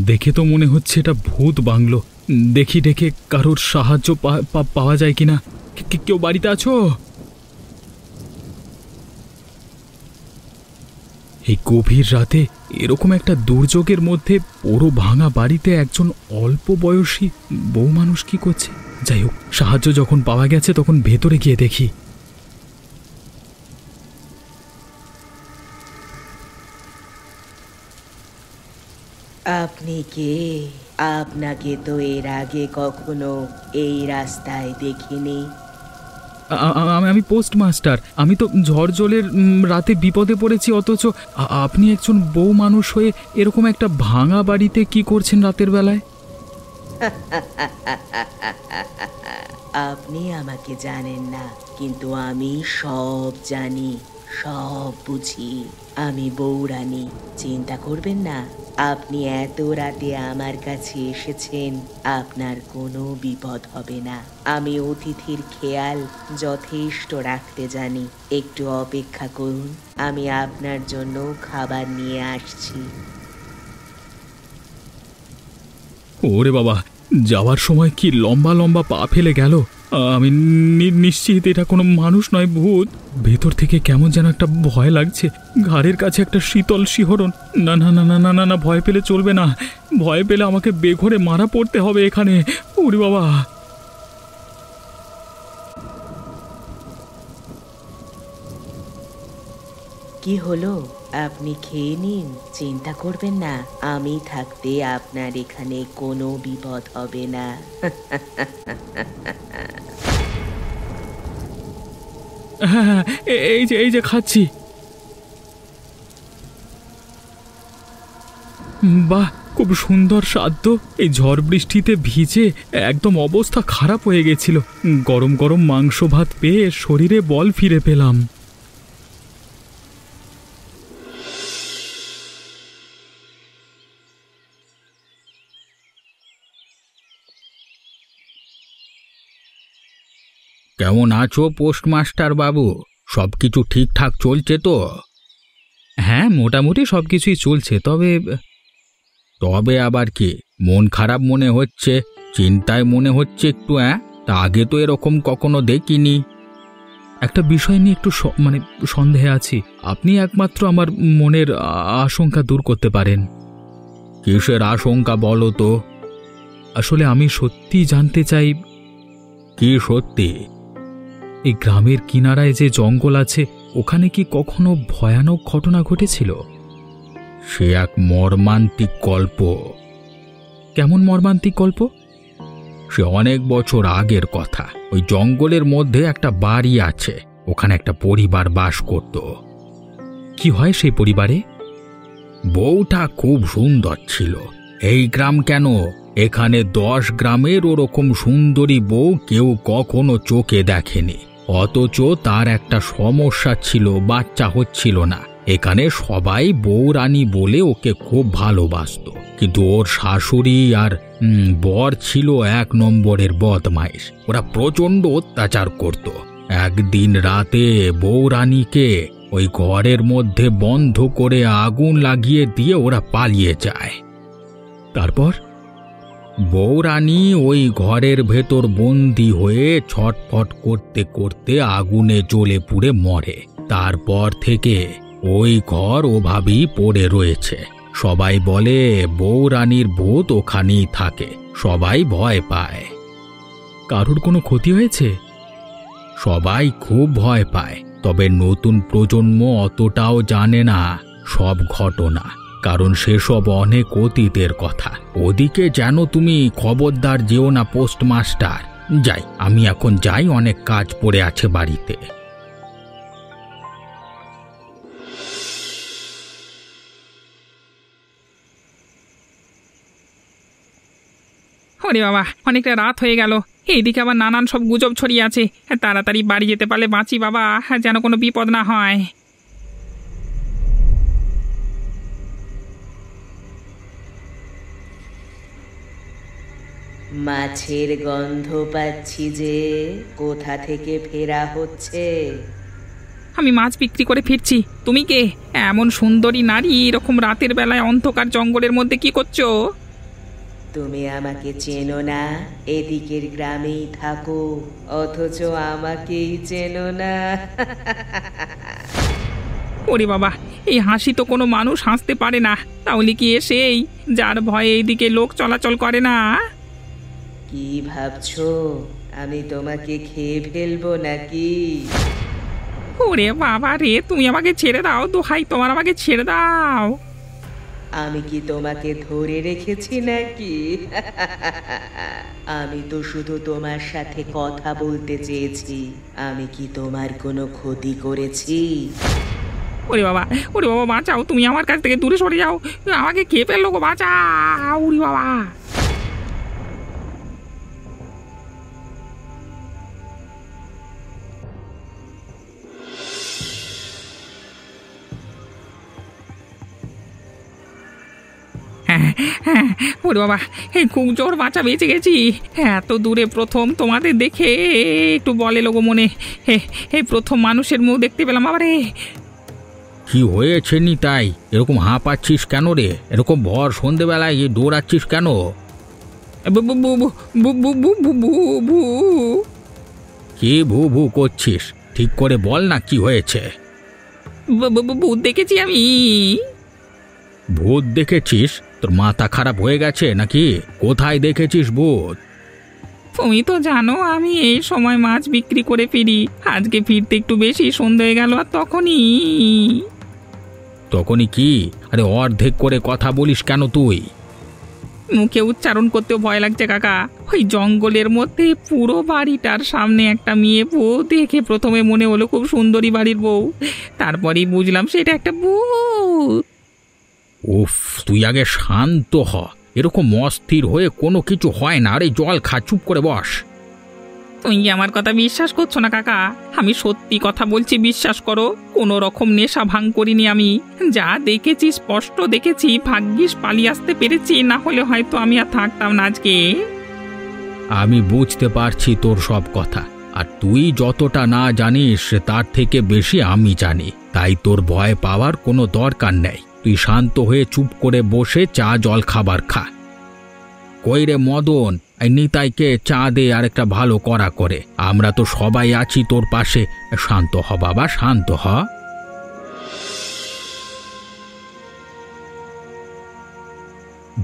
দেখে তো মনে হচ্ছে এটা ভূত বাংলো। দেখি ডেকে কারোর সাহায্য পাওয়া যায় কিনা। কেউ বাড়িতে আছো? এই গভীর রাতে এরকম একটা দুর্যোগের মধ্যে পুরো ভাঙা বাড়িতে একজন অল্প বয়সী বউ মানুষ কি করছে? যাই হোক, সাহায্য যখন পাওয়া গেছে তখন ভেতরে গিয়ে দেখি। আপনি কে? আপনাকে তো এর আগে কখনো এই রাস্তায় দেখিনি। আমি পোস্টমাস্টার। আমি তো ঝড় জলের রাতে বিপদে পড়েছি, অথচ আপনি একজন বউ মানুষ হয়ে এরকম একটা ভাঙা বাড়িতে কি করছেন রাতের বেলায়? আপনি আমাকে জানেন না, কিন্তু আমি সব জানি, সব বুঝি। আমি বউরানী। চিন্তা করবেন না, আপনি এত রাতে আমার কাছে এসেছেন, আপনার কোনো বিপদ হবে না। আমি অতিথির খেয়াল যথেষ্ট রাখতে জানি। একটু অপেক্ষা করুন, আমি আপনার জন্য খাবার নিয়ে আসছি। ওরে বাবা, যাওয়ার সময় কি লম্বা লম্বা পা ফেলে গেল! আমি নিশ্চিত এটা কোনো মানুষ নয়, ভূত। ভেতর থেকে কেমন যেন একটা ভয় লাগছে, ঘাড়ের কাছে একটা শীতল শিহরণ। না না না না না না না, ভয় পেলে চলবে না। ভয় পেলে আমাকে বেঘরে মারা পড়তে হবে এখানে। ওরে বাবা! কি হলো? আপনি খেয়ে নিন, চিন্তা করবেন না। আমি থাকতে আপনার এখানে কোনো বিপদ হবে না। হ্যাঁ হ্যাঁ, এই যে খাচ্ছি। বাহ, খুব সুন্দর স্বাদ তো। এই ঝড় বৃষ্টিতে ভিজে একদম অবস্থা খারাপ হয়ে গেছিল। গরম গরম মাংস ভাত পেয়ে শরীরে বল ফিরে পেলাম। কেমন আছো পোস্টমাস্টার বাবু? সবকিছু ঠিকঠাক চলছে তো? হ্যাঁ, মোটামুটি সবকিছুই চলছে। তবে তবে আবার কি? মন খারাপ মনে হচ্ছে, চিন্তায় মনে হচ্ছে একটু। তা আগে তো এরকম কখনো দেখিনি। একটা বিষয় নিয়ে একটু সন্দেহে আছি। আপনি একমাত্র আমার মনের আশঙ্কা দূর করতে পারেন। কিসের আশঙ্কা বলো তো? আসলে আমি সত্যি জানতে চাই। কি সত্যি? এই গ্রামের কিনারায় যে জঙ্গল আছে, ওখানে কি কখনো ভয়ানক ঘটনা ঘটেছিল? সে এক মর্মান্তিক গল্প। কেমন মর্মান্তিক গল্প? সে অনেক বছর আগের কথা। ওই জঙ্গলের মধ্যে একটা বাড়ি আছে, ওখানে একটা পরিবার বাস করত। কি হয় সেই পরিবারে? বউটা খুব সুন্দর ছিল। এই গ্রাম কেন, এখানে 10 গ্রামের ওরকম সুন্দরী বউ কেউ কখনো চোখে দেখেনি। অথচ তার একটা সমস্যা ছিল, বাচ্চা হচ্ছিল না। এখানে সবাই বউরানী বলে ওকে খুব ভালোবাসতো, কিন্তু ওর শাশুড়ি আর বর ছিল 1 নম্বরের বদমাইশ। ওরা প্রচণ্ড অত্যাচার করত। একদিন রাতে বউরানীকে ওই ঘরের মধ্যে বন্ধ করে আগুন লাগিয়ে দিয়ে ওরা পালিয়ে যায়। তারপর বউরানী ওই ঘরের ভেতর বন্দি হয়ে ছটফট করতে করতে আগুনে জ্বলে পুড়ে মরে। তারপর থেকে ওই ঘর ওভাবেই পড়ে রয়েছে। সবাই বলে বউরানীর ভূত ওখানেই থাকে, সবাই ভয় পায়। কারোর কোনো ক্ষতি হয়েছে? সবাই খুব ভয় পায়, তবে নতুন প্রজন্ম অতটাও জানে না সব ঘটনা, কারণ সেসব অনেক অতীতের কথা। ওদিকে যেন তুমি খবরদার যেও না পোস্টমাস্টার। যাই, আমি এখন যাই, অনেক কাজ পড়ে আছে বাড়িতে। ওরে বাবা, অনেকটা রাত হয়ে গেল। এইদিকে আবার নানান সব গুজব ছড়িয়ে আছে। তাড়াতাড়ি বাড়ি যেতে পারলে বাঁচি বাবা, যেন কোনো বিপদ না হয়। মাছের গন্ধ পাচ্ছি যে, কোথা থেকে ফেরা হচ্ছে। আমি মাছ বিক্রি করে ফিরছি। তুমি কে? এমন সুন্দরী নারী এরকম রাতের বেলায় অন্ধকার জঙ্গলের মধ্যে কি করছো? তুমি আমাকে চেনো না? এদিকের গ্রামেই থাকো, অথচ আমাকেই চেনো না। ওরে বাবা, এই হাসি তো কোনো মানুষ হাসতে পারে না। তাহলে কি এসেই যার ভয়ে এইদিকে লোক চলাচল করে না? কি ভাবছো আমি তোমাকে খেয়ে ফেলবো নাকি? ওরে বাবা রে, তুমি আমাকে ছেড়ে দাও, দোহাই তোমার, আমাকে ছেড়ে দাও। আমি কি তোমাকে ধরে রেখেছি নাকি? আমি তো শুধু তোমার সাথে কথা বলতে চেয়েছি। আমি কি তোমার কোনো ক্ষতি করেছি? ওরে বাবা, ওরে বাবা, বাঁচাও, তুমি আমার কাছ থেকে দূরে সরে যাও, আমাকে খেয়ে ফেললো গো, বাঁচাও, ওরে বাবা। হ্যাঁ হ্যাঁ, ওরে বাবা, এই খুব জোর বাঁচা, বেঁচে গেছি। এত দূরে প্রথম তোমাদের দেখে একটু বলে লোগো মনে, এই প্রথম মানুষের মুখ দেখতে পেলাম আবারে। কি হয়েছে নিতাই? এরকম হাঁপাচ্ছিস কেন রে? এরকম ভর সন্ধেবেলায় দৌড়াচ্ছিস কেন? বু বু বু বু বু বু বু বু বু। কি ভু ভু করছিস? ঠিক করে বল না, কি হয়েছে? ভূত দেখেছি আমি। ভূত দেখেছিস? তোর মাথা খারাপ হয়ে গেছে নাকি? কোথায় দেখেছিস ভূত? তুমি তো জানো আমি এই সময় মাছ বিক্রি করে ফিরি। আজকে ফিরতে একটু বেশি সন্ধ্যে হয়ে গেল, আর তখনই কি? আরে অর্ধেক করে কথা বলিস কেন তুই? মুখে উচ্চারণ করতেও ভয় লাগছে কাকা। ওই জঙ্গলের মধ্যে পুরো বাড়িটার সামনে একটা মেয়ে বউ দেখে প্রথমে মনে হলো খুব সুন্দরী বাড়ির বউ, তারপরেই বুঝলাম সেটা একটা ভূত। উফ, তুই আগে শান্ত হ। এরকম অস্থির হয়ে কোনো কিছু হয় না। আরে জল খা, চুপ করে বস। তুমি কি আমার কথা বিশ্বাস করছো না কাকা? আমি সত্যি কথা বলছি, বিশ্বাস করো। কোনো রকম নেশা ভাঙ করিনি আমি। যা দেখেছি স্পষ্ট দেখেছি। ভাগ্যিস পালিয়ে আসতে পেরেছি, না হলে হয়তো আমি আর থাকতাম না আজকে। আমি বুঝতে পারছি তোর সব কথা, আর তুই যতটা না জানিস তার থেকে বেশি আমি জানি। তাই তোর ভয় পাওয়ার কোনো দরকার নেই। তুই শান্ত হয়ে চুপ করে বসে চা জল খাবার খা। কই রে মদন, এই নিতাইকে চা দে আর একটা ভালো কড়া করে। আমরা তো সবাই আছি তোর পাশে। শান্ত হ বাবা, শান্ত হ।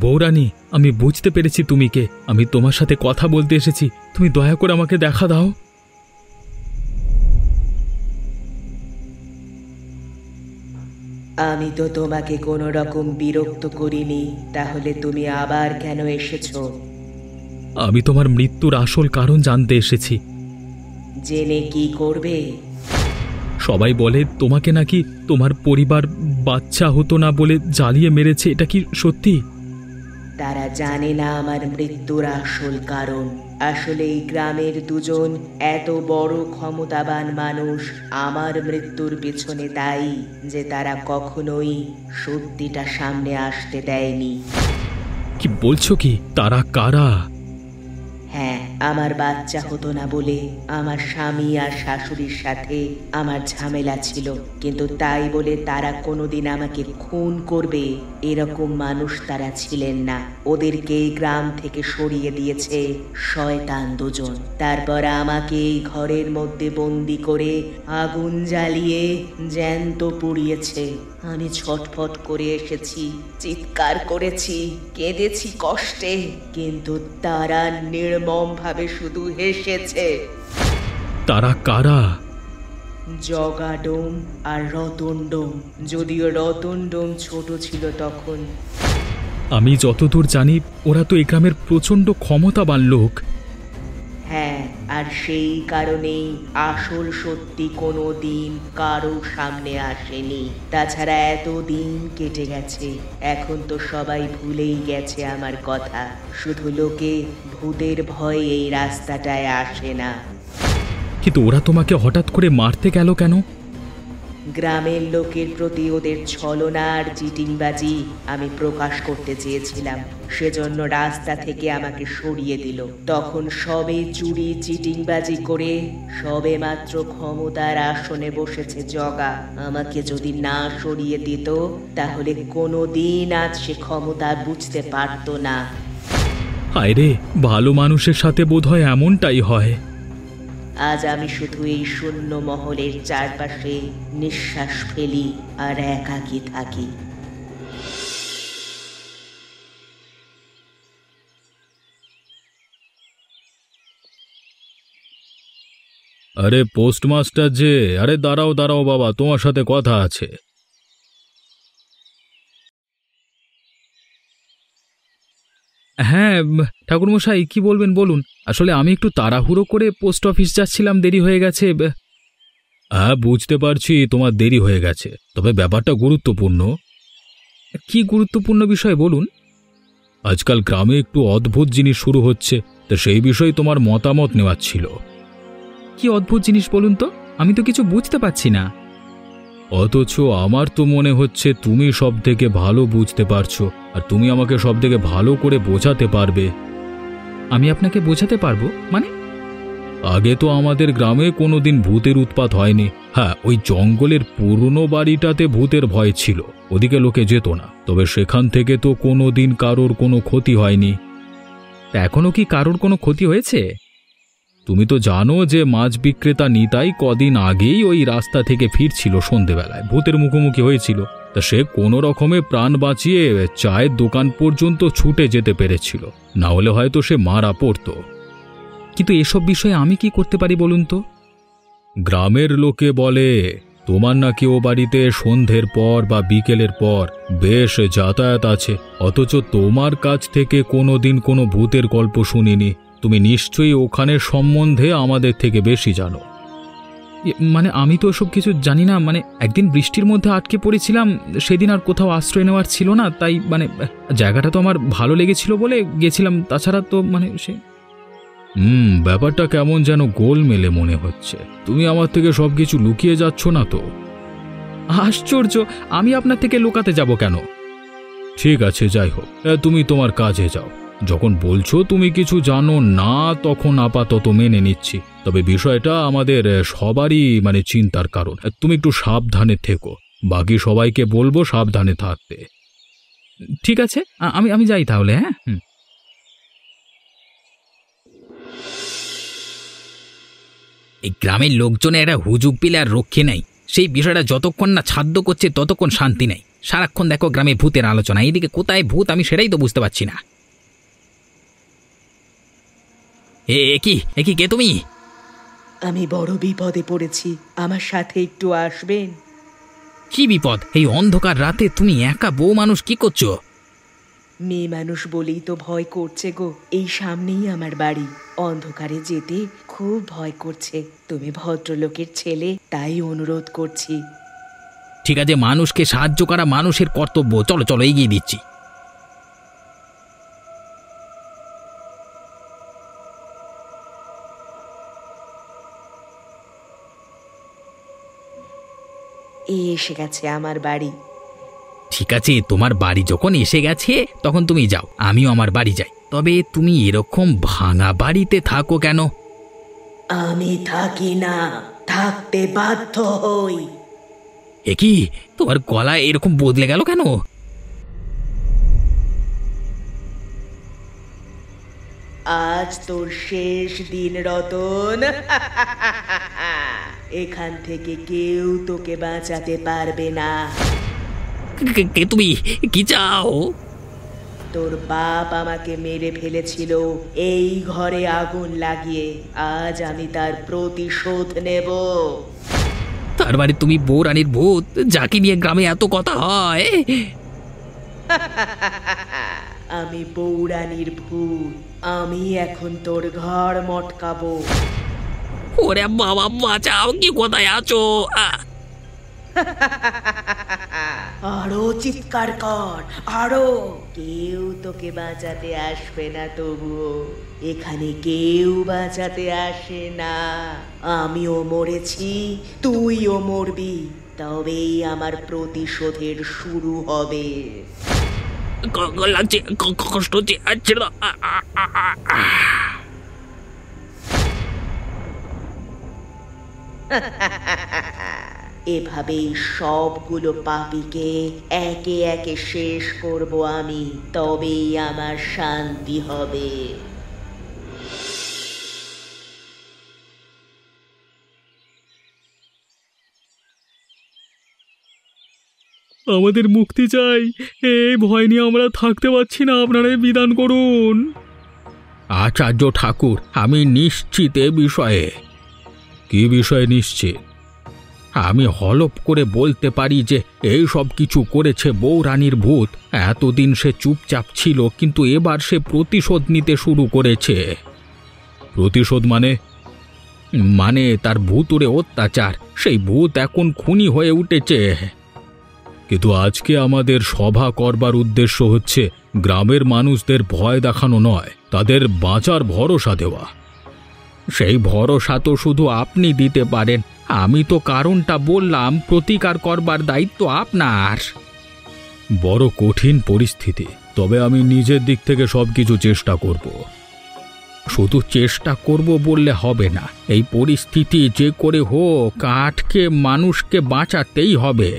বৌরানী, আমি বুঝতে পেরেছি তুমি কে। আমি তোমার সাথে কথা বলতে এসেছি। তুমি দয়া করে আমাকে দেখা দাও। আমি তো তোমাকে কোনো রকম বিরক্ত করিনি, তাহলে তুমি আবার কেন এসেছো? আমি তোমার মৃত্যুর আসল কারণ জানতে এসেছি। জেনে কি করবে? সবাই বলে তোমাকে নাকি তোমার পরিবার বাচ্চা হতো না বলে জ্বালিয়ে মেরেছে। এটা কি সত্যি? তারা জানে না আমার মৃত্যুর আসল কারণ। আসলে এই গ্রামের দুজন এত বড় ক্ষমতাবান মানুষ আমার মৃত্যুর পেছনে দায়ী যে তারা কখনোই সত্যিটা সামনে আসতে দেয়নি। কি বলছো কি? তারা কারা? হ্যাঁ, আমার বাচ্চা হতো না বলে আমার স্বামী আর শাশুড়ির সাথে আমার ঝামেলা ছিল, কিন্তু তাই বলে তারা কোনোদিন আমাকে খুন করবে এরকম মানুষ তারা ছিলেন না। ওদেরকে এই গ্রাম থেকে সরিয়ে দিয়েছে শয়তান দুজন। তারপর আমাকে এই ঘরের মধ্যে বন্দি করে আগুন জ্বালিয়ে জ্যান্ত পুড়িয়েছে। আমি ছটফট করে এসেছি, চিৎকার করেছি, কেঁদেছি কষ্টে, কিন্তু তারা নির্মমভাবে শুধু হেসেছে। তারা কারা? জগাডোম আর রতনডোম। যদিও রতনডোম ছোট ছিল তখন। আমি যতদূর জানি ওরা তো এই গ্রামের প্রচণ্ড ক্ষমতাবান লোক। হ্যাঁ, আর সেই কারণেই আসল সত্যি কোনো দিন কারো সামনে আসেনি। তাছাড়া এত দিন কেটে গেছে, এখন তো সবাই ভুলেই গেছে আমার কথা। শুধু লোকে ভূতের ভয় এই রাস্তাটায় আসে না। কিন্তু ওরা তোমাকে হঠাৎ করে মারতে গেল কেন? গ্রামের লোকের প্রতি ওদের ছলনা আর চিটিংবাজি আমি প্রকাশ করতে চেয়েছিলাম, সেজন্য রাস্তা থেকে আমাকে সরিয়ে দিল। তখন সবে চুরি চিটিংবাজি করে সবে মাত্র ক্ষমতার আসনে বসেছে জগা। আমাকে যদি না সরিয়ে দিত তাহলে কোনোদিন আজ সে ক্ষমতা বুঝতে পারতো না। হায় রে, ভালো মানুষের সাথে বোধহয় এমনটাই হয়। আজ আমি শুধু এই শূন্য মহলের চারপাশে নিঃশ্বাস ফেলি আর একাকী থাকি। আরে পোস্টমাস্টার যে, আরে দাঁড়াও দাঁড়াও বাবা, তোমার সাথে কথা আছে। হ্যাঁ ঠাকুরমশাই, কি বলবেন বলুন। আসলে আমি একটু তাড়াহুড়ো করে পোস্ট অফিস যাচ্ছিলাম, দেরি হয়ে গেছে। হ্যাঁ বুঝতে পারছি তোমার দেরি হয়ে গেছে, তবে ব্যাপারটা গুরুত্বপূর্ণ। কি গুরুত্বপূর্ণ বিষয় বলুন। আজকাল গ্রামে একটু অদ্ভুত জিনিস শুরু হচ্ছে, তো সেই বিষয়ে তোমার মতামত নেওয়ার ছিল। কি অদ্ভুত জিনিস বলুন তো, আমি তো কিছু বুঝতে পারছি না। অথচ আমার তো মনে হচ্ছে তুমি সব থেকে ভালো বুঝতে পারছো, আর তুমি আমাকে সব থেকে ভালো করে বোঝাতে পারবে। আমি আপনাকে বোঝাতে পারবো মানে? আগে তো আমাদের গ্রামে কোনোদিন ভূতের উৎপাত হয়নি। হ্যাঁ, ওই জঙ্গলের পুরনো বাড়িটাতে ভূতের ভয় ছিল, ওদিকে লোকে যেত না, তবে সেখান থেকে তো কোনোদিন কারোর কোনো ক্ষতি হয়নি। এখনো কি কারোর কোনো ক্ষতি হয়েছে? তুমি তো জানো যে মাছ বিক্রেতা নিতাই কদিন আগেই ওই রাস্তা থেকে ফিরছিল সন্ধেবেলায়, ভূতের মুখোমুখি হয়েছিল। তা সে কোনো রকমে প্রাণ বাঁচিয়ে চায়ের দোকান পর্যন্ত ছুটে যেতে পেরেছিল, না হলে হয়তো সে মারা পড়তো। কিন্তু এসব বিষয়ে আমি কি করতে পারি বলুন তো? গ্রামের লোকে বলে তোমার নাকি ও বাড়িতে সন্ধ্যের পর বা বিকেলের পর বেশ যাতায়াত আছে, অথচ তোমার কাছ থেকে কোনোদিন কোনো ভূতের গল্প শুনিনি। তুমি নিশ্চয়ই ওখানের সম্বন্ধে আমাদের থেকে বেশি জানো। মানে আমি তো ওসব কিছু জানি না। মানে একদিন বৃষ্টির মধ্যে আটকে পড়েছিলাম, সেদিন আর কোথাও আশ্রয় নেওয়ার ছিল না, তাই মানে জায়গাটা তো আমার ভালো লেগেছিল বলে গেছিলাম, তাছাড়া তো মানে সে ব্যাপারটা কেমন যেন গোলমেলে মনে হচ্ছে। তুমি আমার থেকে সবকিছু লুকিয়ে যাচ্ছ না তো? আশ্চর্য, আমি আপনার থেকে লুকাতে যাব কেন? ঠিক আছে, যাই হোক, তুমি তোমার কাজে যাও। যখন বলছো তুমি কিছু জানো না, তখন আপাতত মেনে নিচ্ছি, তবে বিষয়টা আমাদের সবারই মানে চিন্তার কারণ। তুমি একটু সাবধানে থেকো, বাকি সবাইকে বলবো সাবধানে থাকতে। ঠিক আছে, আমি যাই তাহলে। হ্যাঁ এই গ্রামের লোকজনের একটা হুজুগ পিলে আর রক্ষে নাই। সেই বিষয়টা যতক্ষণ না ছাদ্য করছে ততক্ষণ শান্তি নেই। সারাক্ষণ দেখো গ্রামে ভূতের আলোচনা, এইদিকে কোথায় ভূত আমি সেটাই তো বুঝতে পারছি না। এ কি কে তুমি? আমি বড় বিপদে পড়েছি, আমার সাথে একটু আসবেন? কি বিপদ? এই অন্ধকার রাতে তুমি একা বউ মানুষ কি করছো? মেয়ে মানুষ বলেই তো ভয় করছে গো। এই সামনেই আমার বাড়ি, অন্ধকারে যেতে খুব ভয় করছে। তুমি ভদ্রলোকের ছেলে, তাই অনুরোধ করছি। ঠিক আছে, মানুষকে সাহায্য করা মানুষের কর্তব্য। চলো চলো, এগিয়ে দিচ্ছি। এসে গেছে আমার বাড়ি। ঠিক আছে, তোমার বাড়ি যখন এসে গেছে তখন তুমি যাও, আমিও আমার বাড়ি যাই। তবে তুমি এরকম ভাঙা বাড়িতে থাকো কেন? আমি থাকি না, থাকতে বাধ্য হই। এ কি, তোমার গলা এরকম বদলে গেল কেন? আজ তোর শেষ দিন রতন। এখান থেকে কেউ তোকে বাঁচাতে পারবে না। কে তুমি? কি চাও? তোর বাপ আমাকে মেরে ফেলেছিল এই ঘরে আগুন লাগিয়ে। আজ আমি তার প্রতিশোধ নেব। তার মানে তুমি বউরানীর ভূত, যাকে নিয়ে গ্রামে এত কথা হয়? আমি বউরানীর ভূত, আমি এখন তোর ঘর মটকাবো। ওরে বাবা, বাঁচাও! কি কোথায় আছো? আরো চিৎকার কর, আরো। কেউ তোকে বাঁচাতে আসবে না, তবুও এখানে কেউ বাঁচাতে আসে না। আমিও মরেছি, তুইও মরবি, তবেই আমার প্রতিশোধের শুরু হবে। লাগছে, কষ্ট হচ্ছে, ছেড়ে দাও। এভাবেই সবগুলো পাপীকে একে একে শেষ করব আমি, তবেই আমার শান্তি হবে। আমাদের মুক্তি চাই, এই ভয় নিয়ে আমরা থাকতে পারছি না, আপনারাই বিধান করুন। আচার্য ঠাকুর, আমি নিশ্চিত এ বিষয়ে। কি বিষয়ে নিশ্চিত? আমি হলপ করে বলতে পারি যে এই সব কিছু করেছে বউরানীর ভূত। এতদিন সে চুপচাপ ছিল, কিন্তু এবার সে প্রতিশোধ নিতে শুরু করেছে। প্রতিশোধ মানে? মানে তার ভূতুরে অত্যাচার, সেই ভূত এখন খুনি হয়ে উঠেছে। কিন্তু আজকে আমাদের সভা করবার উদ্দেশ্য হচ্ছে গ্রামের মানুষদের ভয় দেখানো নয়, তাদের বাঁচার ভরসা দেওয়া। সেই ভরসা তো শুধু আপনি দিতে পারেন। আমি তো কারণটা বললাম, প্রতিকার করবার দায়িত্ব আপনার। বড় কঠিন পরিস্থিতি, তবে আমি নিজের দিক থেকে সবকিছু চেষ্টা করব। শুধু চেষ্টা করব বললে হবে না, এই পরিস্থিতি যে করে হোক আটকে মানুষকে বাঁচাতেই হবে।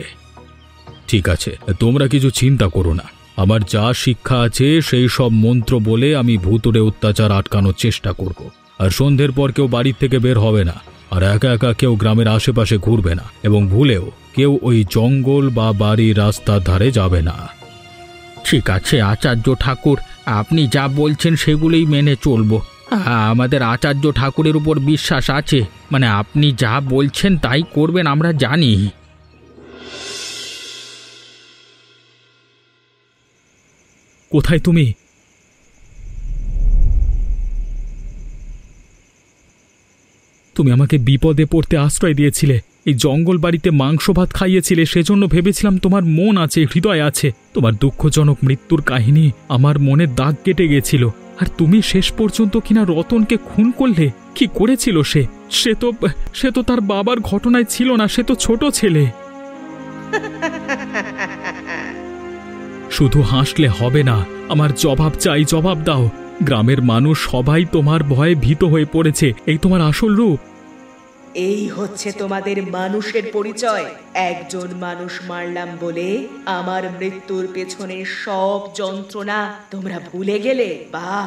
ঠিক আছে, তোমরা কিছু চিন্তা করো না। আমার যা শিক্ষা আছে সেই সব মন্ত্র বলে আমি ভূতুরে অত্যাচার আটকানোর চেষ্টা করব। আর সন্ধ্যের পর কেউ বাড়ির থেকে বের হবে না, আর একা একা কেউ গ্রামের আশেপাশে ঘুরবে না, এবং ভুলেও কেউ ওই জঙ্গল বা বাড়ির রাস্তার ধারে যাবে না। ঠিক আছে আচার্য ঠাকুর, আপনি যা বলছেন সেগুলোই মেনে চলবো। আমাদের আচার্য ঠাকুরের উপর বিশ্বাস আছে, মানে আপনি যা বলছেন তাই করবেন, আমরা জানি। কোথায় তুমি? তুমি আমাকে বিপদে পড়তে আশ্রয় দিয়েছিলে, এই জঙ্গল বাড়িতে মাংস ভাত খাইয়েছিলে, সেজন্য ভেবেছিলাম তোমার মন আছে, হৃদয় আছে। তোমার দুঃখজনক মৃত্যুর কাহিনী আমার মনে দাগ কেটে গেছিল। আর তুমি শেষ পর্যন্ত কিনা রতনকে খুন করলে। কি করেছিল সে? সে তো তার বাবার ঘটনায় ছিল না, সে তো ছোট ছেলে। শুধু হাসলে হবে না, আমার জবাব চাই, জবাব দাও। গ্রামের মানুষ সবাই তোমার ভয়ে ভীত হয়ে পড়েছে, এই তোমার আসল রূপ। এই হচ্ছে তোমাদের মানুষের পরিচয়। একজন মানুষ মারলাম বলে আমার মৃত্যুর পেছনে সব যন্ত্রণা তোমরা ভুলে গেলে? বাহ!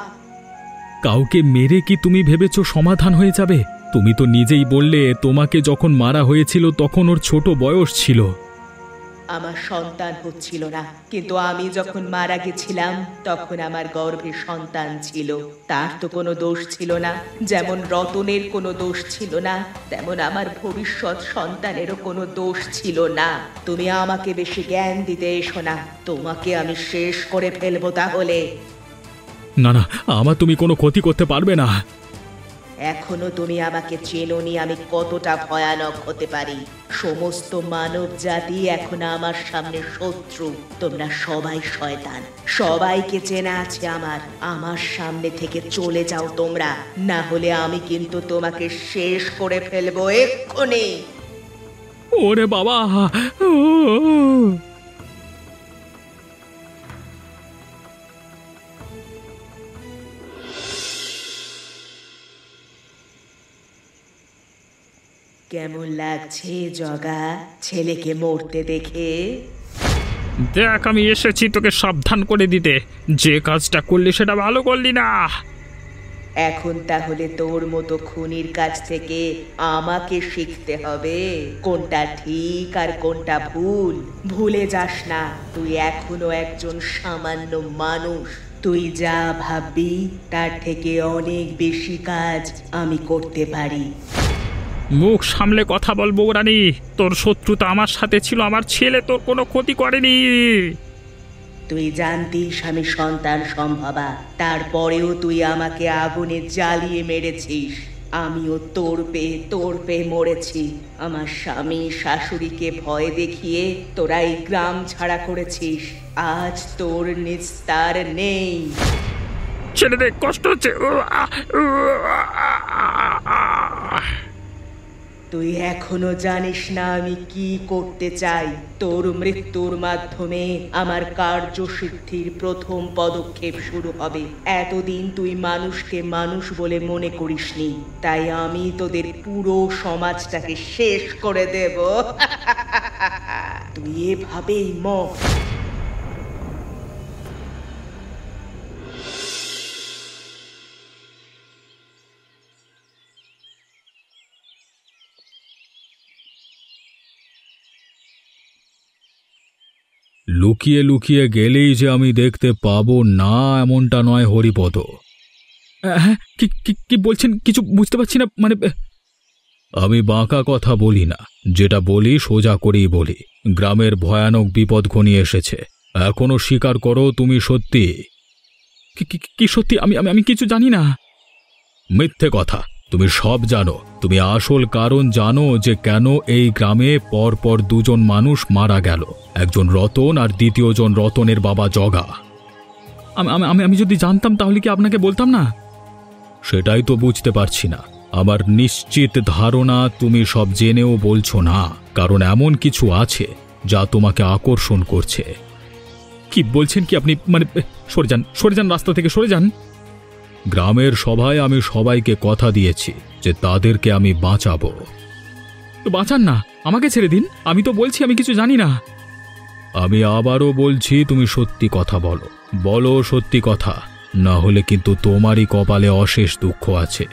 কাউকে মেরে কি তুমি ভেবেছো সমাধান হয়ে যাবে? তুমি তো নিজেই বললে তোমাকে যখন মারা হয়েছিল তখন ওর ছোট বয়স ছিল। আমার সন্তান হচ্ছিল না, কিন্তু আমি যখন মারা গেছিলাম তখন আমার গর্ভে সন্তান ছিল। তার তো কোনো দোষ ছিল না, যেমন রতনের কোনো দোষ ছিল না, তেমন আমার ভবিষ্যৎ সন্তানেরও কোনো দোষ ছিল না। তুমি আমাকে বেশি জ্ঞান দিতে এসো না, তোমাকে আমি শেষ করে ফেলবো তাহলে। না না, আমার তুমি কোনো ক্ষতি করতে পারবে না। এখনো তুমি আমাকে চেনোনি আমি কতটা ভয়ানক হতে পারি। সমস্ত মানব জাতি এখন আমার সামনে শত্রু। তোমরা সবাই শয়তান, সবাইকে চেনা আছে আমার সামনে থেকে চলে যাও তোমরা, না হলে আমি কিন্তু তোমাকে শেষ করে ফেলবো এক্ষুনি। ওরে বাবা! কেমন লাগছে জগা ছেলেকে মরতে দেখে? দেখ, আমি এসেছি তোকে সাবধান করে দিতে। যে কাজটা করলি সেটা ভালো করলি না। এখন তাহলে তোর মতো খুনির কাছ থেকে আমাকে শিখতে হবে কোনটা ঠিক আর কোনটা ভুল। ভুলে যাস না, তুই এখনো একজন সামান্য মানুষ। তুই যা ভাববি তার থেকে অনেক বেশি কাজ আমি করতে পারি। মুখ সামলে কথা বল বউরানী, তোর শত্রুতা আমার সাথে ছিল, আমার ছেলে তোর কোনো ক্ষতি করেনি। তুই জানতিস আমি সন্তান সম্ভবা, তারপরেও তুই আমাকে আগুনে জ্বালিয়ে মেরেছিস। আমিও তোর পেয়ে মরেছি। আমার স্বামী শাশুড়িকে ভয় দেখিয়ে তোরা এই গ্রাম ছাড়া করেছিস। আজ তোর নিস্তার নেই। ছেড়ে দে, কষ্ট হচ্ছে। তুই এখনো জানিস না আমি কি করতে চাই। তোর মৃত্যুর মাধ্যমে আমার কার্যসিদ্ধির প্রথম পদক্ষেপ শুরু হবে। এতদিন তুই মানুষকে মানুষ বলে মনে করিসনি, তাই আমি তোদের পুরো সমাজটাকে শেষ করে দেব। তুই এভাবেই মর। লুকিয়ে লুকিয়ে গেলেই যে আমি দেখতে পাবো না এমনটা নয় হরিপদ। হ্যাঁ, কি কি কি বলছেন? কিছু বুঝতে পারছি না। মানে আমি বাঁকা কথা বলি না, যেটা বলি সোজা করেই বলি। গ্রামের ভয়ানক বিপদ ঘনিয়ে এসেছে। এখনো স্বীকার করো তুমি সত্যি? কি সত্যি? আমি আমি আমি কিছু জানি না। মিথ্যে কথা, তুমি সব জানো। তুমি আসল কারণ জানো যে কেন এই গ্রামে পরপর দুজন মানুষ মারা গেল, একজন রতন আর দ্বিতীয়জন রতনের বাবা জগা। আমি আমি আমি যদি জানতাম তাহলে কি আপনাকে বলতাম না? সেটাই তো বুঝতে পারছি না। আমার নিশ্চিত ধারণা তুমি সব জেনেও বলছো না, কারণ এমন কিছু আছে যা তোমাকে আকর্ষণ করছে। কি বলছেন কি আপনি? মানে সরে যান, রাস্তা থেকে সরে যান। গ্রামের সভায় আমি সবাইকে কথা দিয়েছি যে তাদেরকে আমি বাঁচাবো। তো বাঁচান না, আমাকে ছেড়ে দিন। আমি তো বলছি আমি কিছু জানি না। আমি আবারও বলছি তুমি সত্যি কথা বলো, বলো সত্যি কথা, না হলে কিন্তু তোমারই কপালে অশেষ দুঃখ আছে।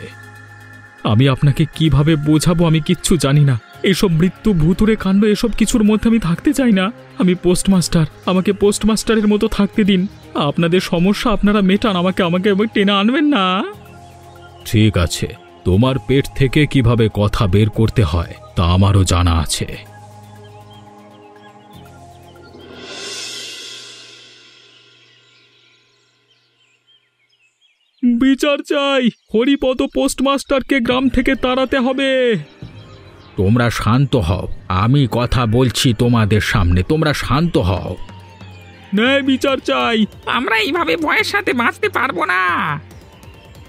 আমি আপনাকে কিভাবে বোঝাবো? আমি কিচ্ছু জানি না। এসব মৃত্যু ভুতুরে কাণ্ড এসব কিছুর মধ্যে আমি থাকতে চাই না। আমি পোস্টমাস্টার, আমাকে পোস্টমাস্টারের মতো থাকতে দিন। আপনাদের সমস্যা আপনারা মেটান, আমাকে আমাকে টেনে আনবেন না। ঠিক আছে, তোমার পেট থেকে কিভাবে কথা বের করতে হয় তা আমারও জানা আছে। বিচার চাই। হরিপদ পোস্টমাস্টারকে গ্রাম থেকে তাড়াতে হবে। তোমরা শান্ত হও, আমি কথা বলছি তোমাদের সামনে, তোমরা শান্ত হও। ন্যায় বিচার চাই। আমরা এইভাবে ভয়ের সাথে বাঁচতে পারবো না।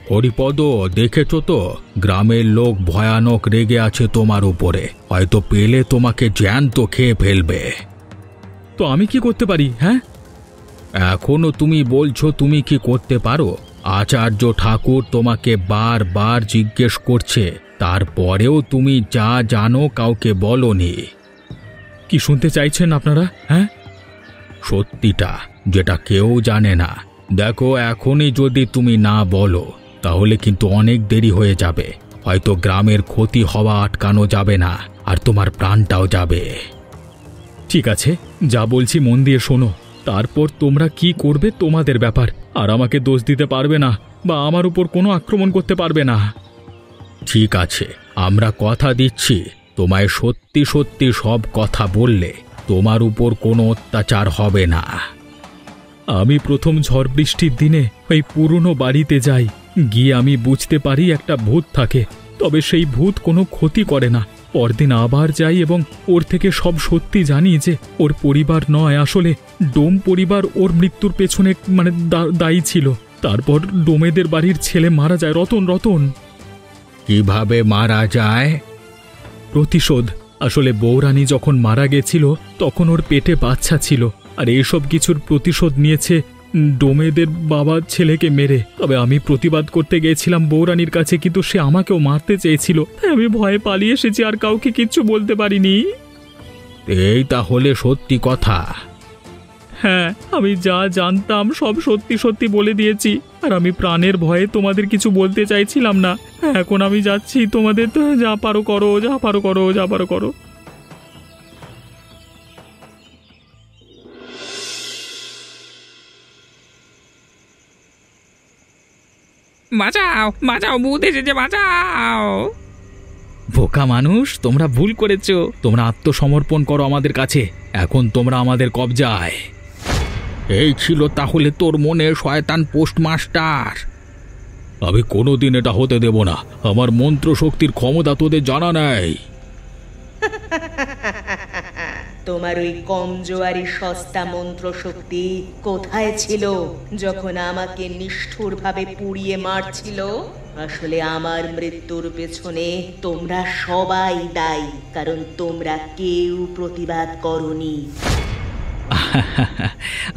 হরিপদ, দেখেছো তো গ্রামের লোক ভয়ানক রেগে আছে তোমার উপরে, হয়তো পেলে তোমাকে জ্যান্ত খেয়ে ফেলবে। তো আমি কি করতে পারি? হ্যাঁ, এখনো তুমি বলছো তুমি কি করতে পারো? আচার্য ঠাকুর তোমাকে বারবার জিজ্ঞেস করছে, তারপরেও তুমি যা জানো কাউকে বলনি। কি শুনতে চাইছেন আপনারা? হ্যাঁ, সত্যিটা, যেটা কেউ জানে না। দেখো, এখনই যদি তুমি না বলো তাহলে কিন্তু অনেক দেরি হয়ে যাবে। হয়তো গ্রামের ক্ষতি হওয়া আটকানো যাবে না, আর তোমার প্রাণটাও যাবে। ঠিক আছে, যা বলছি মন দিয়ে শোনো। তারপর তোমরা কি করবে তোমাদের ব্যাপার, আর আমাকে দোষ দিতে পারবে না বা আমার উপর কোনো আক্রমণ করতে পারবে না। ঠিক আছে, আমরা কথা দিচ্ছি তোমায় সত্যি সত্যি সব কথা বললে তোমার উপর কোনো অত্যাচার হবে না। আমি প্রথম ঝড় বৃষ্টির দিনে ওই পুরনো বাড়িতে যাই, গিয়ে আমি বুঝতে পারি একটা ভূত থাকে, তবে সেই ভূত কোনো ক্ষতি করে না। পরদিন আবার যাই এবং ওর থেকে সব সত্যি জানি যে ওর পরিবার নয়, আসলে ডোম পরিবার ওর মৃত্যুর পেছনে দায়ী ছিল। তারপর ডোমেদের বাড়ির ছেলে মারা যায়, রতন। কিভাবে মারা যায়? প্রতিশোধ। আসলে বউরানী যখন মারা গেছিল তখন ওর পেটে বাচ্চা ছিল, আর এসব কিছুর প্রতিশোধ নিয়েছে ডোমেদের বাবা ছেলেকে মেরে। তবে আমি প্রতিবাদ করতে গিয়েছিলাম বউরানীর কাছে, কিন্তু সে আমাকেও মারতে চেয়েছিল, তাই আমি ভয়ে পালিয়ে এসেছি, আর কাউকে কিচ্ছু বলতে পারিনি। এই তাহলে সত্যি কথা? হ্যাঁ, আমি যা জানতাম সব সত্যি সত্যি বলে দিয়েছি, আর আমি প্রাণের ভয়ে তোমাদের কিছু বলতে চাইছিলাম না। এখন আমি যাচ্ছি, তোমাদের তো যা পারো করো, যা পারো করো, যা পারো করো। বাঁচাও, বাঁচাও, ভূত এসেছে, বাঁচাও। বোকা মানুষ, তোমরা ভুল করেছো। তোমরা আত্মসমর্পণ করো আমাদের কাছে, এখন তোমরা আমাদের কবজায়। এই ছিল তাহলে তোর মনে শয়তান পোস্টমাস্টার? আমি কোনোদিন এটা হতে দেব না। আমার মন্ত্র শক্তির ক্ষমতা তোদের জানা নেই। তোমার ওই কমজোয়ারি সস্তা মন্ত্র শক্তি কোথায় ছিল যখন আমাকে নিষ্ঠুরভাবে পুড়িয়ে মারছিল? আসলে আমার মৃত্যুর পেছনে তোমরা সবাই দায়ী, কারণ তোমরা কেউ প্রতিবাদ করনি।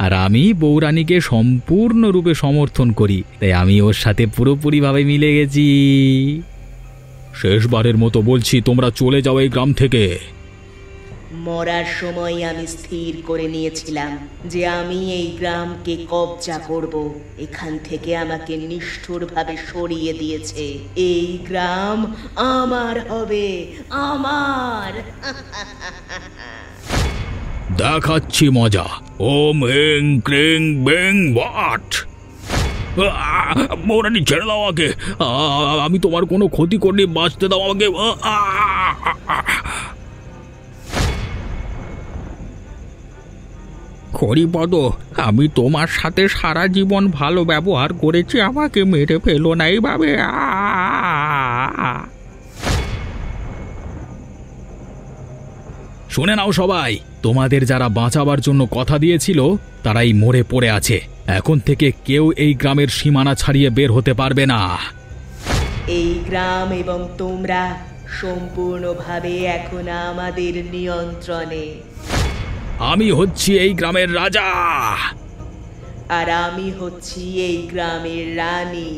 আর আমি বৌরানীকে সম্পূর্ণরূপে সমর্থন করি, তাই আমি ওর সাথে পুরোপুরিভাবে মিলে গেছি। শেষবারের মতো বলছি, তোমরা চলে যাও এই গ্রাম থেকে। মরার সময় আমি স্থির করে নিয়েছিলাম যে আমি এই গ্রামকে কবজা করব। এখান থেকে আমাকে নিষ্ঠুরভাবে সরিয়ে দিয়েছে। এই গ্রাম আমার হবে, আমার। দেখাচ্ছি মজা। ওম হেং ক্রিং বেং বাট। বৌরানী ছেড়ে দাও আমাকে, আমি তোমার কোনো ক্ষতি করিনি, বাঁচতে দাও আমাকে। হরিপদ, আমি তোমার সাথে সারা জীবন ভালো ব্যবহার করেছি, আমাকে মেরে ফেলো না এইভাবে। শুনে নাও সবাই, তোমাদের যারা বাঁচাবার জন্য কথা দিয়েছিল তারাই মরে পড়ে আছে। এখন থেকে কেউ এই গ্রামের সীমানা ছাড়িয়ে বের হতে পারবে না। এই গ্রাম এবং তোমরা সম্পূর্ণভাবে এখন আমাদের নিয়ন্ত্রণে। আমি হচ্ছি এই গ্রামের রাজা। আর আমি হচ্ছি এই গ্রামের রানী।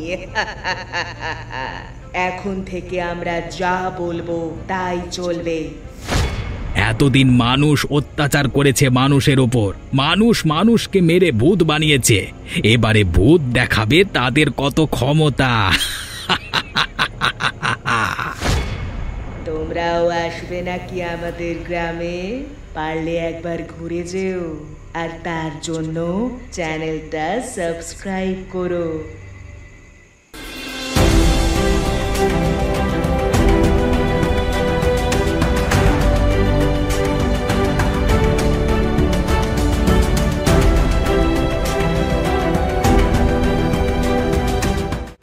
এখন থেকে আমরা যা বলবো তাই চলবে। এতদিন মানুষ অত্যাচার করেছে মানুষের ওপর, মানুষ মানুষকে মেরে ভূত বানিয়েছে। এবারে ভূত দেখাবে তাদের কত ক্ষমতা। তোমরাও আসবে নাকি আমাদের গ্রামে? পারলে একবার ঘুরে যেও, আর তার জন্য চ্যানেলটা সাবস্ক্রাইব করো।